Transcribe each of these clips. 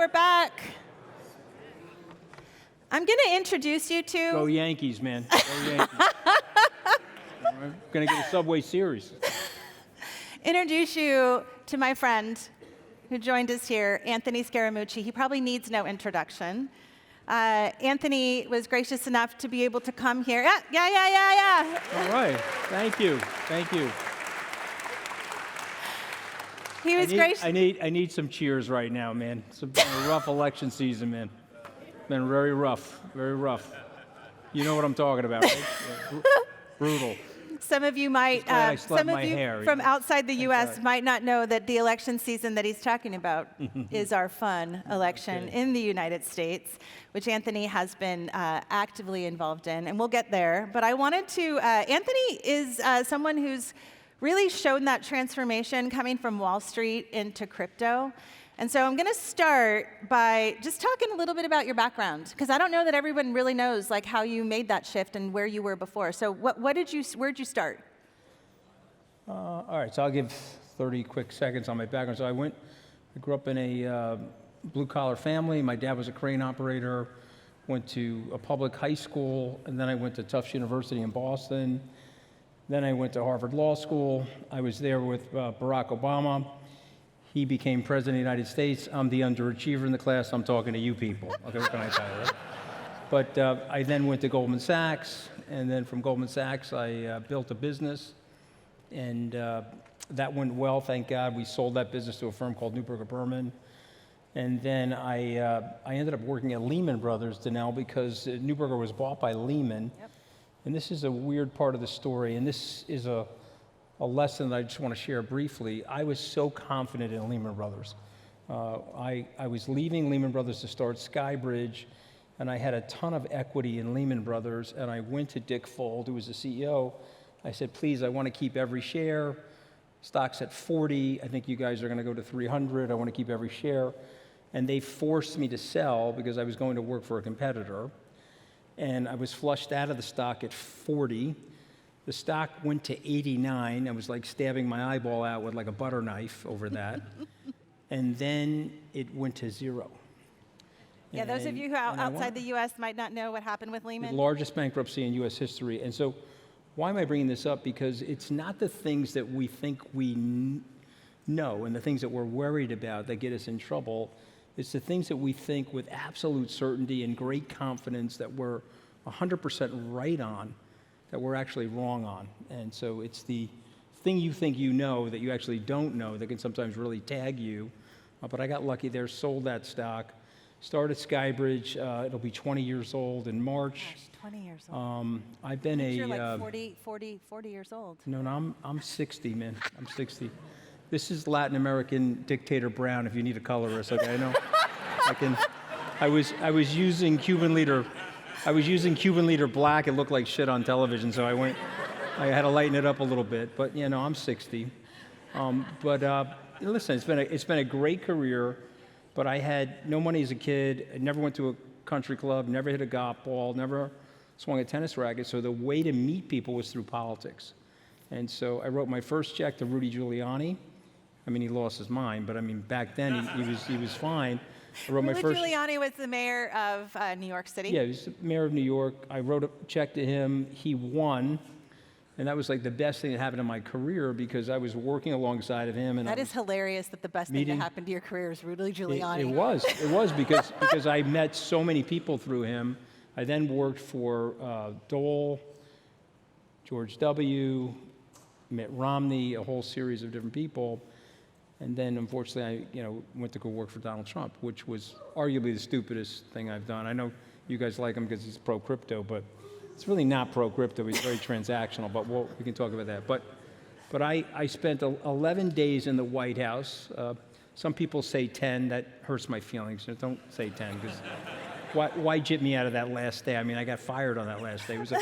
we're back. I'm going to introduce you to... Go Yankees, man. Go Yankees. We're going to get a Subway Series. Introduce you to my friend who joined us here, Anthony Scaramucci. He probably needs no introduction. Anthony was gracious enough to be able to come here. Yeah. All right. Thank you. He was gracious. I need some cheers right now, man. It's been a rough election season, man. Been very rough. You know what I'm talking about, right? Yeah, brutal. Some of you might, from outside the U.S. might not know that the election season that he's talking about is our fun election in the United States, which Anthony has been actively involved in, and we'll get there. But I wanted to, Anthony is someone who's really shown that transformation coming from Wall Street into crypto. And so I'm going to start by just talking a little bit about your background, because I don't know that everyone really knows like how you made that shift and where you were before. So where'd you start? All right, so I'll give 30 quick seconds on my background. So I grew up in a blue-collar family. My dad was a crane operator, went to a public high school, and then I went to Tufts University in Boston. Then I went to Harvard Law School. I was there with Barack Obama. He became president of the United States. I'm the underachiever in the class. I'm talking to you people. Okay, what can I tell you, right? But I then went to Goldman Sachs, and then from Goldman Sachs, I built a business, and that went well, thank God. We sold that business to a firm called Neuberger Berman, and then I ended up working at Lehman Brothers, Denelle, because Neuberger was bought by Lehman, and this is a weird part of the story, and this is a lesson that I just want to share briefly. I was so confident in Lehman Brothers. I was leaving Lehman Brothers to start SkyBridge, and I had a ton of equity in Lehman Brothers, and I went to Dick Fold, who was the CEO. I said, please, I want to keep every share. Stock's at 40. I think you guys are going to go to 300. I want to keep every share. And they forced me to sell because I was going to work for a competitor. And I was flushed out of the stock at 40. The stock went to 89. I was like stabbing my eyeball out with like a butter knife over that. And then it went to zero. Yeah, those of you who are outside the U.S. might not know what happened with Lehman. The largest bankruptcy in U.S. history. And so why am I bringing this up? Because it's not the things that we think we know and the things that we're worried about that get us in trouble. It's the things that we think with absolute certainty and great confidence that we're 100% right on, that we're actually wrong on. And so it's the thing you think you know that you actually don't know that can sometimes really tag you. But I got lucky there, sold that stock, started SkyBridge. It'll be 20 years old in March. Gosh, 20 years old. I've been You're like 40 years old. No, I'm 60, man. I'm 60. This is Latin American dictator brown if you need a colorist, okay? I know. I was using Cuban leader black. It looked like shit on television, so I had to lighten it up a little bit. But you know, I'm 60. Listen, it's been a great career, but I had no money as a kid. I never went to a country club, never hit a golf ball, never swung a tennis racket. So the way to meet people was through politics. And so I wrote my first check to Rudy Giuliani. I mean, he lost his mind, but I mean, back then he was fine. I wrote Rudy Giuliani was the mayor of New York City. Yeah, he was the mayor of New York. I wrote a check to him. He won. And that was like the best thing that happened in my career because I was working alongside of him. And that is hilarious that the best thing that happened to your career is Rudy Giuliani. It was because I met so many people through him. I then worked for Dole, George W., Mitt Romney, a whole series of different people. And then, unfortunately, I went to go work for Donald Trump, which was arguably the stupidest thing I've done. I know you guys like him because he's pro-crypto, but it's really not pro-crypto. He's very transactional, but we can talk about that. But I spent 11 days in the White House. Some people say 10. That hurts my feelings. Don't say 10, because why jip me out of that last day? I mean, I got fired on that last day. It was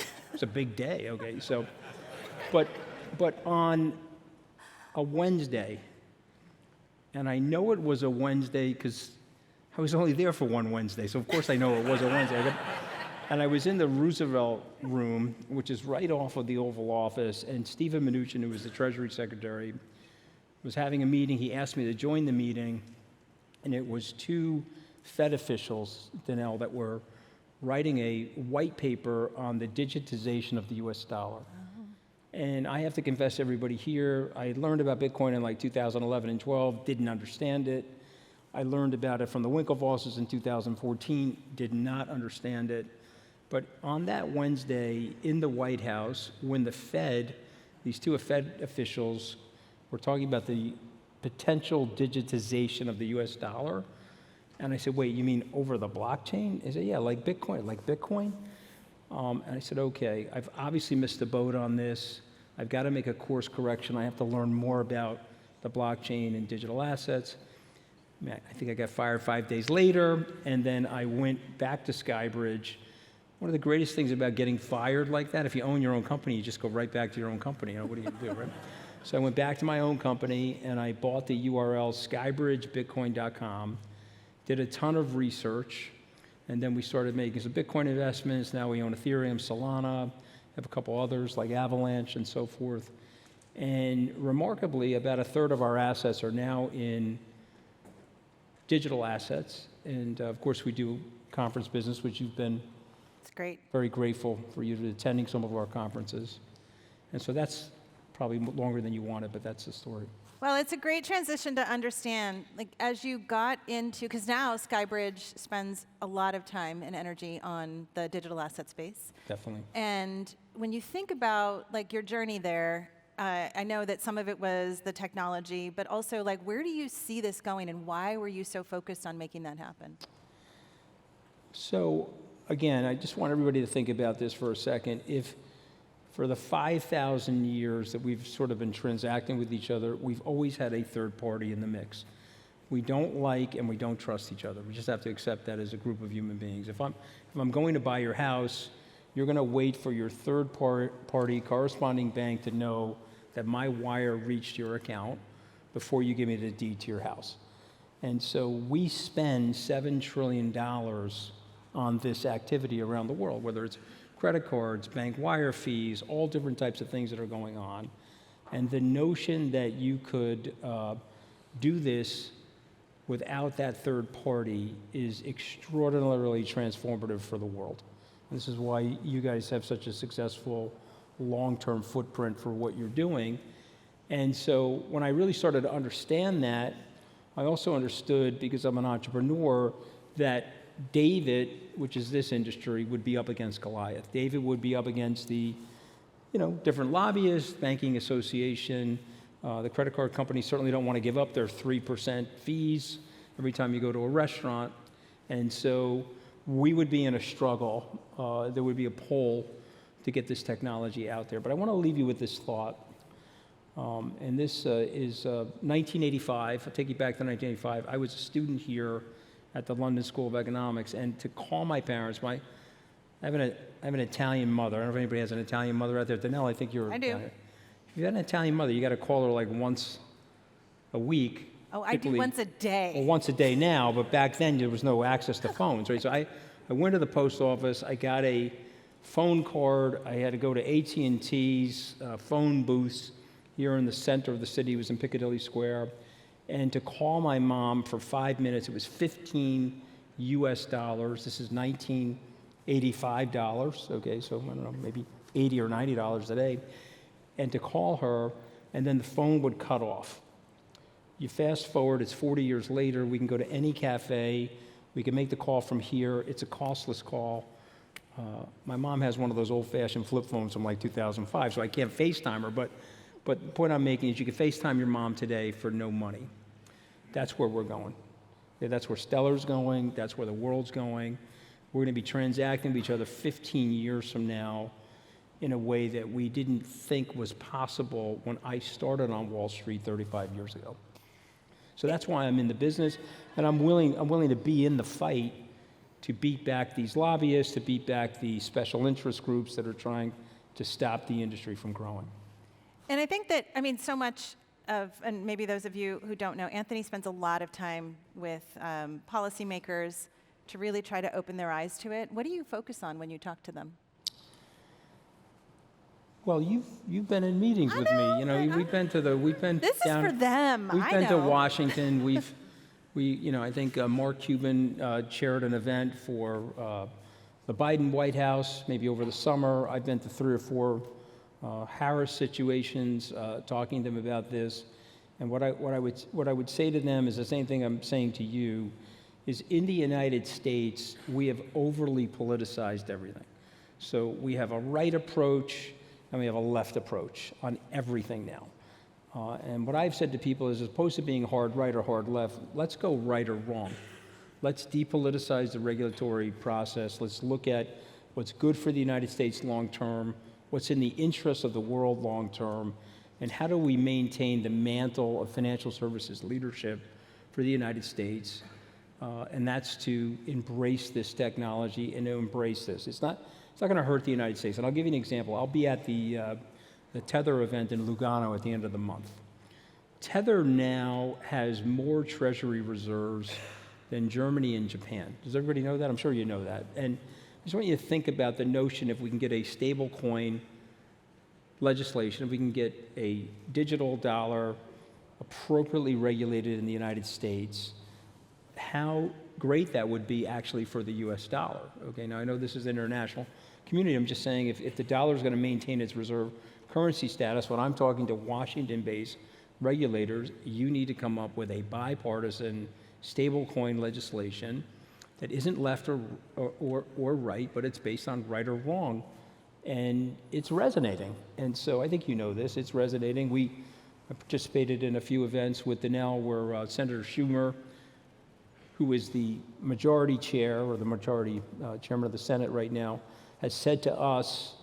a big day, okay? So, but on a Wednesday, and I know it was a Wednesday because I was only there for one Wednesday, so of course I know it was a Wednesday. And I was in the Roosevelt room, which is right off of the Oval Office, and Stephen Mnuchin, who was the Treasury Secretary, was having a meeting. He asked me to join the meeting, and it was two Fed officials, Denelle, that were writing a white paper on the digitization of the US dollar. And I have to confess to everybody here, I learned about Bitcoin in like 2011 and 12, didn't understand it. I learned about it from the Winklevosses in 2014, did not understand it. But on that Wednesday in the White House, when the Fed, these two Fed officials were talking about the potential digitization of the US dollar, and I said, wait, you mean over the blockchain? He said, yeah, like Bitcoin, like Bitcoin? And I said, okay, I've obviously missed the boat on this. I've got to make a course correction. I have to learn more about the blockchain and digital assets. I think I got fired 5 days later, and then I went back to SkyBridge. One of the greatest things about getting fired like that, if you own your own company, you just go right back to your own company. You know, what are you going to do, right? So I went back to my own company, and I bought the URL skybridgebitcoin.com, did a ton of research, and then we started making some Bitcoin investments. Now we own Ethereum, Solana, have a couple others like Avalanche and so forth. And remarkably, about a third of our assets are now in digital assets. And of course, we do conference business, which you've been great. Very grateful for you to attending some of our conferences. And so that's probably longer than you wanted, but that's the story. Well, it's a great transition to understand, like as you got into, because now SkyBridge spends a lot of time and energy on the digital asset space. Definitely. And when you think about like your journey there, I know that some of it was the technology, but also like where do you see this going and why were you so focused on making that happen? So again, I just want everybody to think about this for a second. If for the 5,000 years that we've sort of been transacting with each other, we've always had a third party in the mix. We don't like and we don't trust each other. We just have to accept that as a group of human beings. If I'm going to buy your house, you're going to wait for your third party corresponding bank to know that my wire reached your account before you give me the deed to your house. And so we spend $7 trillion on this activity around the world, whether it's credit cards, bank wire fees, all different types of things that are going on. And the notion that you could do this without that third party is extraordinarily transformative for the world. This is why you guys have such a successful long-term footprint for what you're doing. And so when I really started to understand that, I also understood, because I'm an entrepreneur, that David, which is this industry, would be up against Goliath. David would be up against the, different lobbyists, banking association. The credit card companies certainly don't want to give up their 3% fees every time you go to a restaurant. And so we would be in a struggle. There would be a pull to get this technology out there. But I want to leave you with this thought. And this is 1985. I'll take you back to 1985. I was a student here at the London School of Economics, and to call my parents, I have an Italian mother. I don't know if anybody has an Italian mother out there. Denelle, I think you're Italian. do. If you have an Italian mother, you got to call her like once a week. Oh, I do once a day. Well, once a day now, but back then there was no access to phones, right? So I went to the post office. I got a phone card. I had to go to AT&T's phone booths here in the center of the city. It was in Piccadilly Square. And to call my mom for 5 minutes, it was $15 US. This is $1985, okay, so I don't know, maybe $80 or $90 a day. And to call her, and then the phone would cut off. You fast forward, it's 40 years later, we can go to any cafe, we can make the call from here, it's a costless call. My mom has one of those old-fashioned flip phones from like 2005, so I can't FaceTime her, but the point I'm making is you can FaceTime your mom today for no money. That's where we're going. Yeah, that's where Stellar's going. That's where the world's going. We're going to be transacting with each other 15 years from now in a way that we didn't think was possible when I started on Wall Street 35 years ago. So that's why I'm in the business, and I'm willing to be in the fight to beat back these lobbyists, to beat back the special interest groups that are trying to stop the industry from growing. And I think that, so much of, and maybe those of you who don't know, Anthony spends a lot of time with policymakers to really try to open their eyes to it. What do you focus on when you talk to them? Well, you've been in meetings with me. We've been This is for them. We've been to Washington. I think Mark Cuban chaired an event for the Biden White House, maybe over the summer. I've been to 3 or 4 Harris situations, talking to them about this. And what I would say to them is the same thing I'm saying to you, is in the United States, we have overly politicized everything. So we have a right approach and we have a left approach on everything now. And what I've said to people is, as opposed to being hard right or hard left, let's go right or wrong. Let's depoliticize the regulatory process. Let's look at what's good for the United States long term, what's in the interest of the world long term, and how do we maintain the mantle of financial services leadership for the United States. And that's to embrace this technology and to embrace this. It's not going to hurt the United States. And I'll give you an example. I'll be at the Tether event in Lugano at the end of the month. Tether now has more treasury reserves than Germany and Japan. Does everybody know that? I'm sure you know that. And I just want you to think about the notion, if we can get a stable coin legislation, if we can get a digital dollar appropriately regulated in the United States, how great that would be actually for the US dollar. Okay, now I know this is international community. I'm just saying if the dollar is going to maintain its reserve currency status, when I'm talking to Washington-based regulators, you need to come up with a bipartisan stablecoin legislation that isn't left or right, but it's based on right or wrong. And it's resonating. And so I think you know this, it's resonating. I participated in a few events with Denelle where Senator Schumer, who is the majority chair or the majority chairman of the Senate right now, has said to us,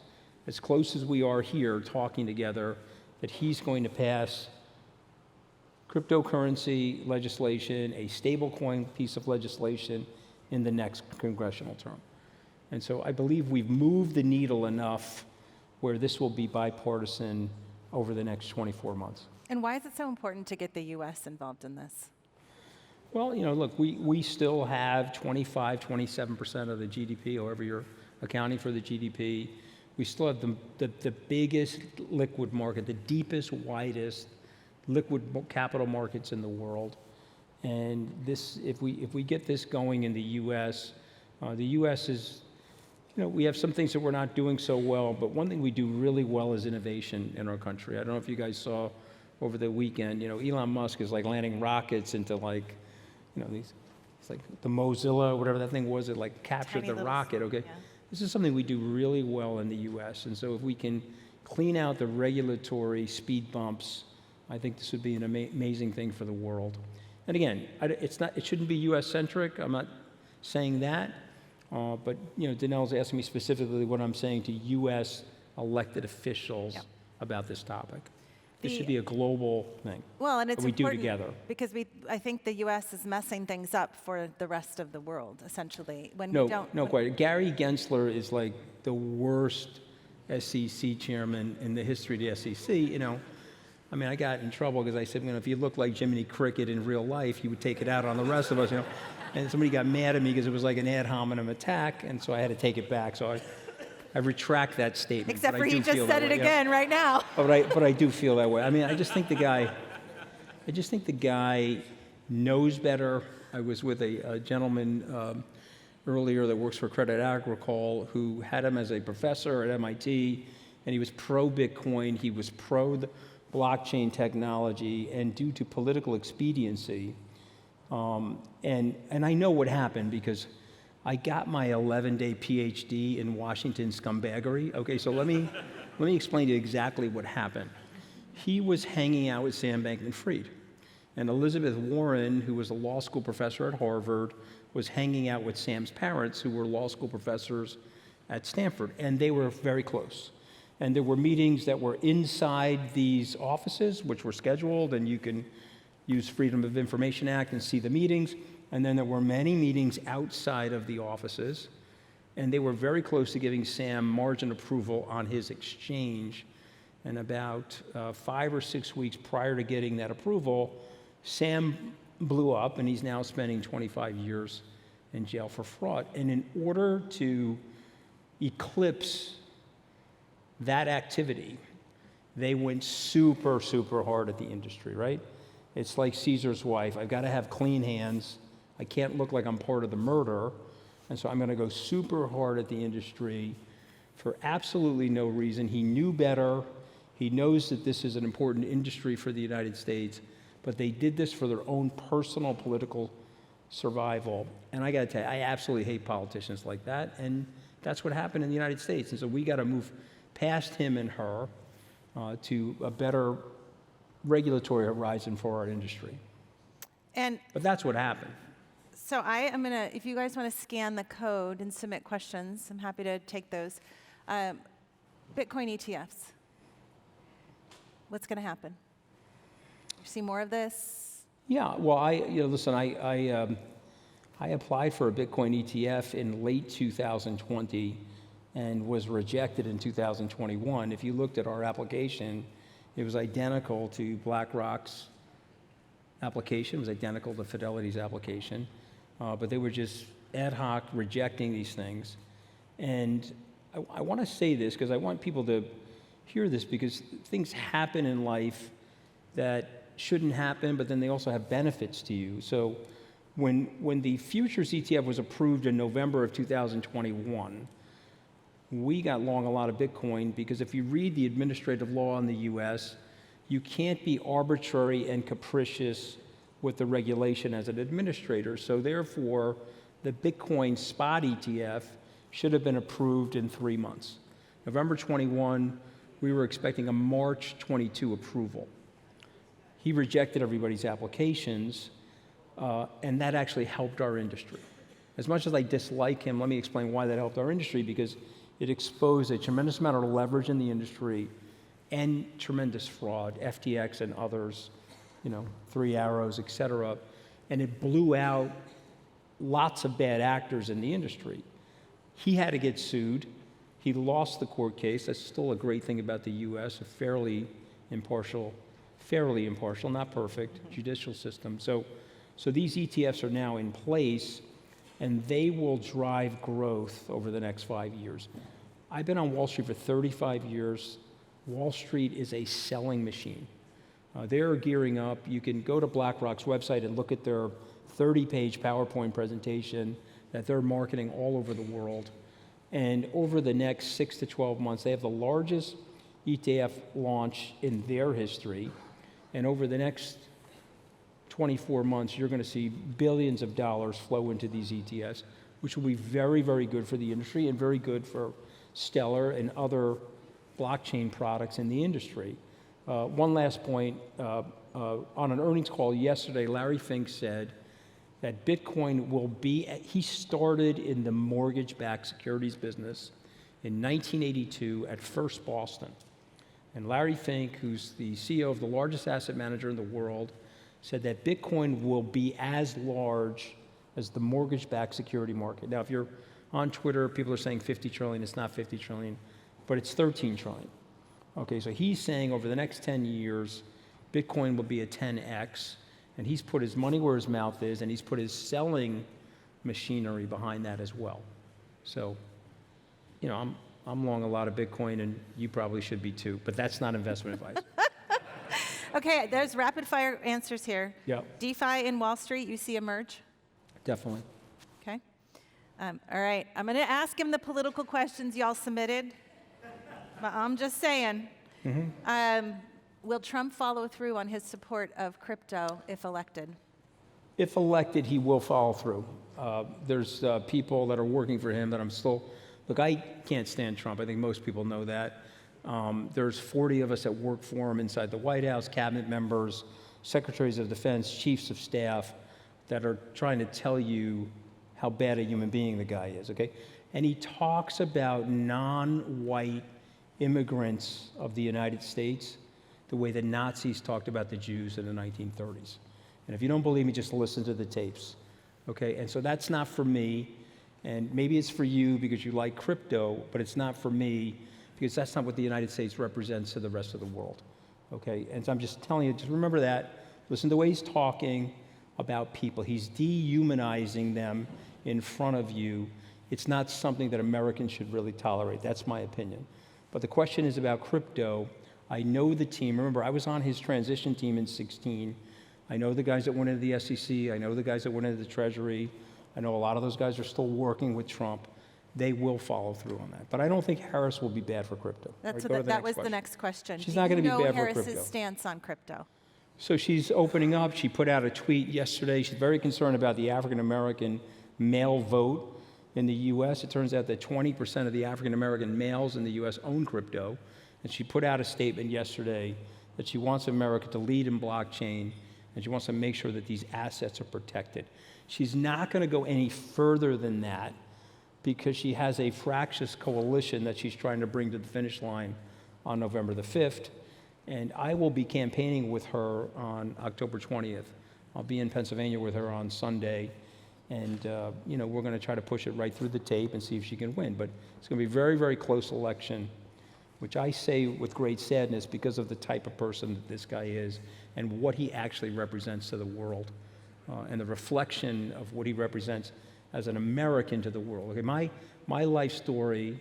as close as we are here talking together, that he's going to pass cryptocurrency legislation, a stablecoin piece of legislation in the next congressional term. And so I believe we've moved the needle enough where this will be bipartisan over the next 24 months. And why is it so important to get the U.S. involved in this? Well, look, we still have 25, 27% of the GDP, however you're accounting for the GDP. We still have the biggest liquid market, the deepest, widest liquid capital markets in the world. And this, if we get this going in the U.S. Is, we have some things that we're not doing so well, but one thing we do really well is innovation in our country. I don't know if you guys saw over the weekend, Elon Musk is like landing rockets into it's like the Mozilla, whatever that thing was, it like captured the rocket, okay? Yeah. This is something we do really well in the U.S. And so if we can clean out the regulatory speed bumps, I think this would be an amazing thing for the world. And again, it shouldn't be U.S.-centric. I'm not saying that. But Denelle's asking me specifically what I'm saying to U.S. elected officials about this topic. This should be a global thing. Well, and it's we important do together. Because I think the U.S. is messing things up for the rest of the world, essentially. No, quite. Gary Gensler is like the worst SEC chairman in the history of the SEC. I got in trouble because I said, if you look like Jiminy Cricket in real life, you would take it out on the rest of us. And somebody got mad at me because it was like an ad hominem attack, and so I had to take it back. So I retract that statement. Except for he just said it again right now. But I do feel that way. I just think the guy knows better. I was with a gentleman earlier that works for Credit Agricole who had him as a professor at MIT, and he was pro-Bitcoin. He was pro the blockchain technology, and due to political expediency, and I know what happened because I got my 11-day PhD in Washington scumbaggery. Okay, so let me explain to you exactly what happened. He was hanging out with Sam Bankman-Fried, and Elizabeth Warren, who was a law school professor at Harvard, was hanging out with Sam's parents, who were law school professors at Stanford, and they were very close. And there were meetings that were inside these offices, which were scheduled, and you can use Freedom of Information Act and see the meetings. And then there were many meetings outside of the offices, and they were very close to giving Sam margin approval on his exchange. And about 5 or 6 weeks prior to getting that approval, Sam blew up, and he's now spending 25 years in jail for fraud. And in order to eclipse that activity, they went super, super hard at the industry, right? It's like Caesar's wife. I've got to have clean hands. I can't look like I'm part of the murder. And so I'm going to go super hard at the industry for absolutely no reason. He knew better. He knows that this is an important industry for the United States, but they did this for their own personal political survival. And I got to tell you, I absolutely hate politicians like that. And that's what happened in the United States. And so we got to move past him and her to a better regulatory horizon for our industry. But that's what happened. So I am going to, if you guys want to scan the code and submit questions, I'm happy to take those. Bitcoin ETFs. What's going to happen? You see more of this? Yeah, well, listen, I applied for a Bitcoin ETF in late 2020 and was rejected in 2021. If you looked at our application, it was identical to BlackRock's application, it was identical to Fidelity's application, but they were just ad hoc rejecting these things. And I want to say this because I want people to hear this, because things happen in life that shouldn't happen, but then they also have benefits to you. So when the futures ETF was approved in November of 2021, we got long a lot of Bitcoin because if you read the administrative law in the US, you can't be arbitrary and capricious with the regulation as an administrator. So therefore, the Bitcoin spot ETF should have been approved in 3 months. November 21, we were expecting a March 22 approval. He rejected everybody's applications, and that actually helped our industry. As much as I dislike him, let me explain why that helped our industry, because it exposed a tremendous amount of leverage in the industry and tremendous fraud, FTX and others, 3 Arrows, et cetera. And it blew out lots of bad actors in the industry. He had to get sued. He lost the court case. That's still a great thing about the US, a fairly impartial, not perfect, judicial system. So these ETFs are now in place, and they will drive growth over the next 5 years. I've been on Wall Street for 35 years. Wall Street is a selling machine. They're gearing up. You can go to BlackRock's website and look at their 30-page PowerPoint presentation that they're marketing all over the world. And over the next 6 to 12 months, they have the largest ETF launch in their history. And over the next 24 months, you're going to see billions of dollars flow into these ETFs, which will be very, very good for the industry and very good for Stellar and other blockchain products in the industry. One last point, on an earnings call yesterday, Larry Fink said that Bitcoin will be, he started in the mortgage-backed securities business in 1982 at First Boston. And Larry Fink, who's the CEO of the largest asset manager in the world, said that Bitcoin will be as large as the mortgage-backed security market. Now, if you're on Twitter, people are saying 50 trillion, it's not 50 trillion, but it's 13 trillion. Okay, so he's saying over the next 10 years, Bitcoin will be a 10x, and he's put his money where his mouth is, and he's put his selling machinery behind that as well. So, I'm long a lot of Bitcoin, and you probably should be too, but that's not investment advice. Okay, there's rapid fire answers here. Yep. DeFi in Wall Street, you see emerge? Definitely. Okay. All right, I'm going to ask him the political questions y'all submitted, but I'm just saying. Mm-hmm. Will Trump follow through on his support of crypto if elected? If elected, he will follow through. There's people that are working for him that I'm still, look, I can't stand Trump. I think most people know that. There's 40 of us that work for him inside the White House, cabinet members, secretaries of defense, chiefs of staff, that are trying to tell you how bad a human being the guy is, okay? And he talks about non-white immigrants of the United States the way the Nazis talked about the Jews in the 1930s. And if you don't believe me, just listen to the tapes, okay? And so that's not for me, and maybe it's for you because you like crypto, but it's not for me because that's not what the United States represents to the rest of the world, okay? And so I'm just telling you, just remember that. Listen to the way he's talking about people. He's dehumanizing them in front of you. It's not something that Americans should really tolerate. That's my opinion. But the question is about crypto. I know the team. Remember, I was on his transition team in 2016. I know the guys that went into the SEC. I know the guys that went into the Treasury. I know a lot of those guys are still working with Trump. They will follow through on that. But I don't think Harris will be bad for crypto. That was the next question. She's not going to be bad for Harris's crypto. stance on crypto? So she's opening up. She put out a tweet yesterday. She's very concerned about the African-American male vote in the U.S. It turns out that 20% of the African-American males in the U.S. own crypto. And she put out a statement yesterday that she wants America to lead in blockchain, and she wants to make sure that these assets are protected. She's not going to go any further than that because she has a fractious coalition that she's trying to bring to the finish line on November the 5th. And I will be campaigning with her on October 20th. I'll be in Pennsylvania with her on Sunday. And, we're going to try to push it right through the tape and see if she can win. But it's going to be a very, very close election, which I say with great sadness because of the type of person that this guy is and what he actually represents to the world and the reflection of what he represents as an American to the world. Okay, my life story,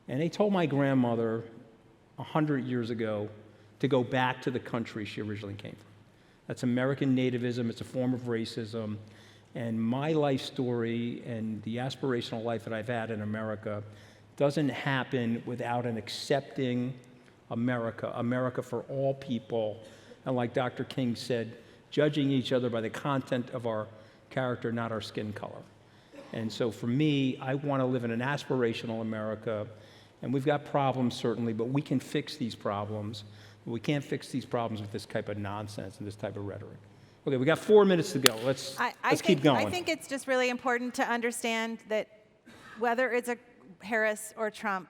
and they told my grandmother 100 years ago to go back to the country she originally came from. That's American nativism. It's a form of racism. And my life story and the aspirational life that I've had in America doesn't happen without an accepting America, America for all people. And like Dr. King said, judging each other by the content of our character, not our skin color. And so for me, I want to live in an aspirational America. And we've got problems, certainly, but we can fix these problems. We can't fix these problems with this type of nonsense and this type of rhetoric. Okay, we got 4 minutes to go. Let's keep going. I think it's just really important to understand that whether it's a Harris or Trump,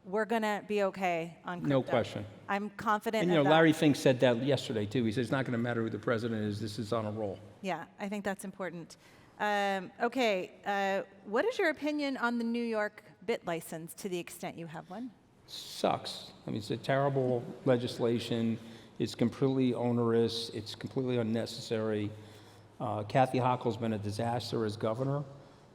we're going to be okay on crypto. No question. I'm confident And, of that. Larry Fink said that yesterday, too. He said it's not going to matter who the president is. This is on a roll. Yeah, I think that's important. What is your opinion on the New York bit license, to the extent you have one? Sucks. I mean, it's a terrible legislation. It's completely onerous. It's completely unnecessary. Kathy Hochul's been a disaster as governor.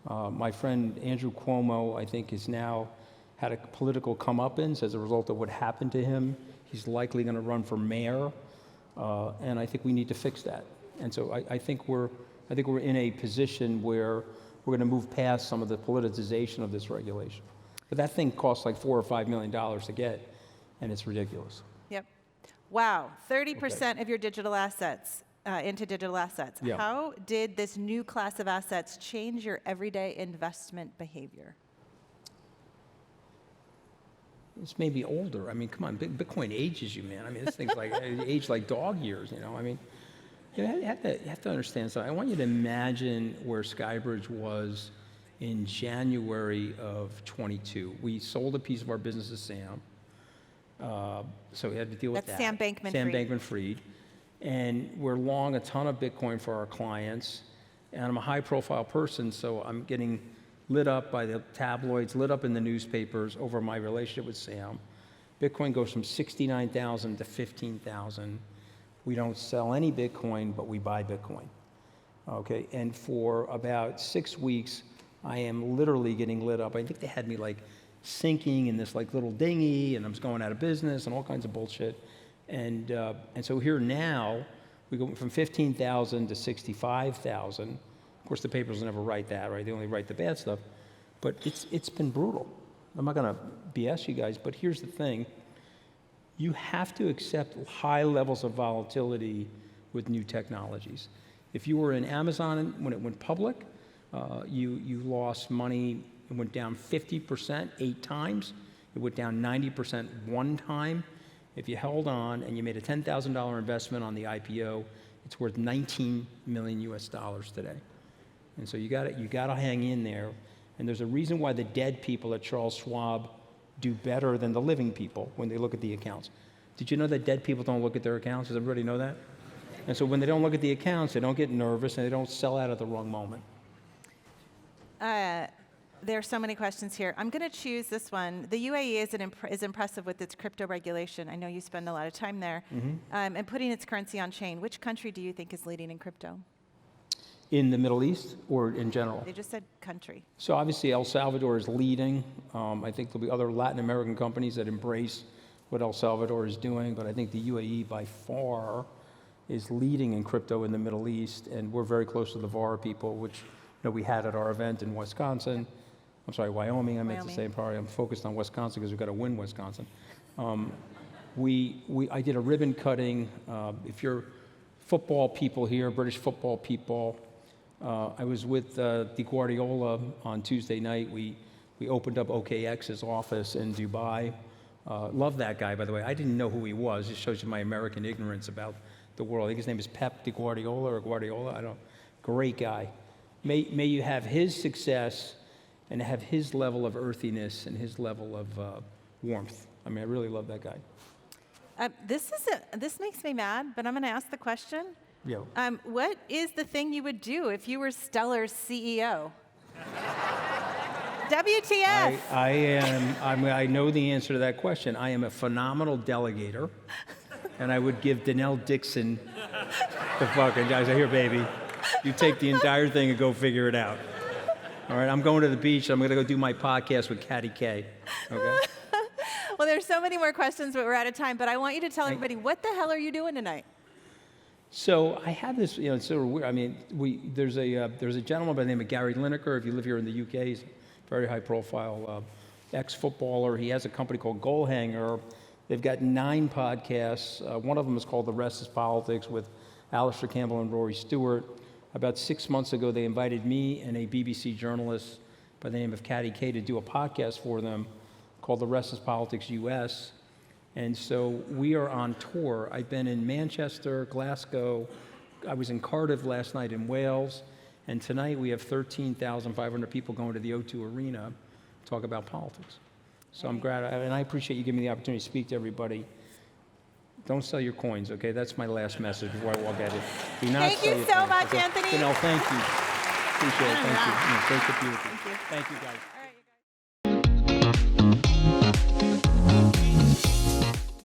My friend Andrew Cuomo, I think, has now had a political comeuppance as a result of what happened to him. He's likely going to run for mayor, and I think we need to fix that. And so I think we're in a position where we're going to move past some of the politicization of this regulation. But that thing costs like $4 or $5 million to get, and it's ridiculous. Yep. Wow, 30% of your digital assets into digital assets. Yeah. How did this new class of assets change your everyday investment behavior? It's maybe older. I mean, come on, Bitcoin ages you, man. I mean, this thing's like aged like dog years, you know. I mean, you have to understand something. I want you to imagine where SkyBridge was in January of 22. We sold a piece of our business to Sam. So we had to deal with that. That's Sam Bankman-Fried. Sam Bankman-Fried. And we're long a ton of Bitcoin for our clients. And I'm a high-profile person, so I'm getting lit up by the tabloids, lit up in the newspapers over my relationship with Sam. Bitcoin goes from 69,000 to 15,000. We don't sell any Bitcoin, but we buy Bitcoin. Okay, and for about 6 weeks, I am literally getting lit up. I think they had me like sinking in this like little dinghy, and I was going out of business and all kinds of bullshit. And so here now, we go from 15,000 to 65,000. Of course, the papers never write that, right? They only write the bad stuff. But it's been brutal. I'm not going to BS you guys, but here's the thing. You have to accept high levels of volatility with new technologies. If you were in Amazon when it went public, you lost money. It went down 50% 8 times. It went down 90% 1 time. If you held on and you made a $10,000 investment on the IPO, it's worth $19 million US today. And so you got to hang in there. And there's a reason why the dead people at Charles Schwab do better than the living people when they look at the accounts. Did you know that dead people don't look at their accounts? Does everybody know that? And so when they don't look at the accounts, they don't get nervous and they don't sell out at the wrong moment. There are so many questions here. I'm going to choose this one. The UAE is impressive with its crypto regulation. I know you spend a lot of time there. Mm-hmm. And putting its currency on chain. Which country do you think is leading in crypto? In the Middle East or in general? They just said country. So obviously El Salvador is leading. I think there'll be other Latin American companies that embrace what El Salvador is doing, but I think the UAE by far is leading in crypto in the Middle East, and we're very close to the VAR people, which we had at our event in Wisconsin. I'm sorry, Wyoming. I meant to say, probably I'm focused on Wisconsin because we've got to win Wisconsin. I did a ribbon cutting. If you're football people here, British football people, I was with Di Guardiola on Tuesday night. We opened up OKX's office in Dubai. Love that guy, by the way. I didn't know who he was. It shows you my American ignorance about the world. I think his name is Pep Di Guardiola or Guardiola. I don't. Great guy. May you have his success and have his level of earthiness and his level of warmth. I mean, I really love that guy. This makes me mad, but I'm going to ask the question. Yeah. What is the thing you would do if you were Stellar's CEO? WTF? I know the answer to that question. I am a phenomenal delegator, and I would give Denelle Dixon the fucking guys. Here, baby, you take the entire thing and go figure it out. All right, I'm going to the beach. I'm going to go do my podcast with Catty K. Okay. Well, there's so many more questions, but we're out of time. But I want you to tell everybody, what the hell are you doing tonight? So I have this, it's sort of weird. I mean, there's a gentleman by the name of Gary Lineker. If you live here in the UK, he's a very high-profile ex-footballer. He has a company called Goal Hanger. They've got 9 podcasts. One of them is called The Rest is Politics with Alistair Campbell and Rory Stewart. About 6 months ago, they invited me and a BBC journalist by the name of Catty K to do a podcast for them called The Rest is Politics US. And so we are on tour. I've been in Manchester, Glasgow. I was in Cardiff last night in Wales. And tonight we have 13,500 people going to the O2 Arena to talk about politics. So I'm glad, and I appreciate you giving me the opportunity to speak to everybody. Don't sell your coins, okay? That's my last message before I walk out of here. Do not Thank you so much, Anthony. Denelle, thank you. Appreciate it. Thank you. Great to be with you. Thank you, guys.